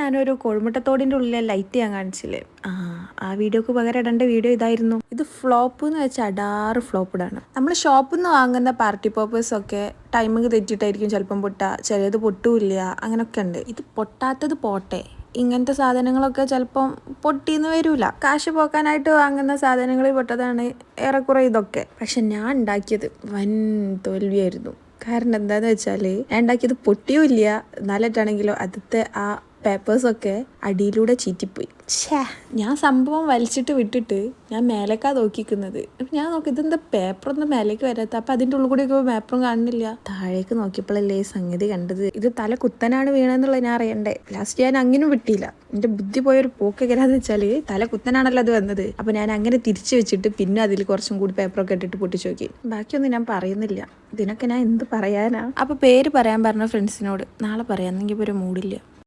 ഞാനൊരു കോഴിമുട്ടത്തോടിൻ്റെ ഉള്ളിലെ ലൈറ്റ് ഞാൻ കാണിച്ചില്ലേ, ആ വീഡിയോക്ക് പകരം ഇടേണ്ട വീഡിയോ ഇതായിരുന്നു. ഇത് ഫ്ലോപ്പ് എന്ന് വെച്ചാൽ അടാറ് ഫ്ലോപ്പിടാണ്. നമ്മൾ ഷോപ്പിൽ നിന്ന് വാങ്ങുന്ന പാർട്ടി പോപ്പേഴ്സൊക്കെ ടൈമിങ് തെറ്റിയിട്ടായിരിക്കും ചിലപ്പം പൊട്ടുക, ചിലത് പൊട്ടുമില്ല, അങ്ങനെയൊക്കെ ഉണ്ട്. ഇത് പൊട്ടാത്തത് പോട്ടെ, ഇങ്ങനത്തെ സാധനങ്ങളൊക്കെ ചിലപ്പം പൊട്ടിന്ന് വരൂല. കാശ് പോക്കാനായിട്ട് വാങ്ങുന്ന സാധനങ്ങളിൽ പെട്ടതാണ് ഏറെക്കുറെ ഇതൊക്കെ. പക്ഷെ ഞാൻ ഉണ്ടാക്കിയത് വൻ തോൽവിയായിരുന്നു. കാരണം എന്താണെന്ന് വെച്ചാൽ ഞാൻ ഉണ്ടാക്കിയത് പൊട്ടിയുമില്ല, എന്നാലിട്ടാണെങ്കിലോ ആദ്യത്തെ ആ പേപ്പേഴ്സൊക്കെ അടിയിലൂടെ ചീറ്റിപ്പോയി. ഞാൻ സംഭവം വലിച്ചിട്ട് വിട്ടിട്ട് ഞാൻ മേലേക്കാ നോക്കിക്കുന്നത്. അപ്പം ഞാൻ നോക്കി ഇതെന്താ പേപ്പറൊന്നും മേലേക്ക് വരാത്ത. അപ്പം അതിൻ്റെ ഉള്ളിൽ കൂടി പേപ്പറും കാണുന്നില്ല. താഴേക്ക് നോക്കിയപ്പോഴല്ലേ ഈ സംഗതി കണ്ടത്. ഇത് തല കുത്തനാണ് വീണെന്നുള്ളത് ഞാൻ അറിയണ്ടേ. ലാസ്റ്റ് ഞാൻ അങ്ങനെ വിട്ടില്ല. എൻ്റെ ബുദ്ധി പോയൊരു പോക്ക് എങ്ങനെയാന്ന് വെച്ചാൽ തല കുത്തനാണല്ലോ അത് വന്നത്. അപ്പം ഞാൻ അങ്ങനെ തിരിച്ചു വെച്ചിട്ട് പിന്നെ അതിൽ കുറച്ചും കൂടി പേപ്പറൊക്കെ ഇട്ടിട്ട് പൊട്ടിച്ചു നോക്കി. ബാക്കിയൊന്നും ഞാൻ പറയുന്നില്ല, ഇതിനൊക്കെ ഞാൻ എന്ത് പറയാനാ. അപ്പോൾ പേര് പറയാൻ പറഞ്ഞ ഫ്രണ്ട്സിനോട് നാളെ പറയാമെന്നെങ്കിൽ ഇപ്പോൾ ഒരു മൂഡില്ല.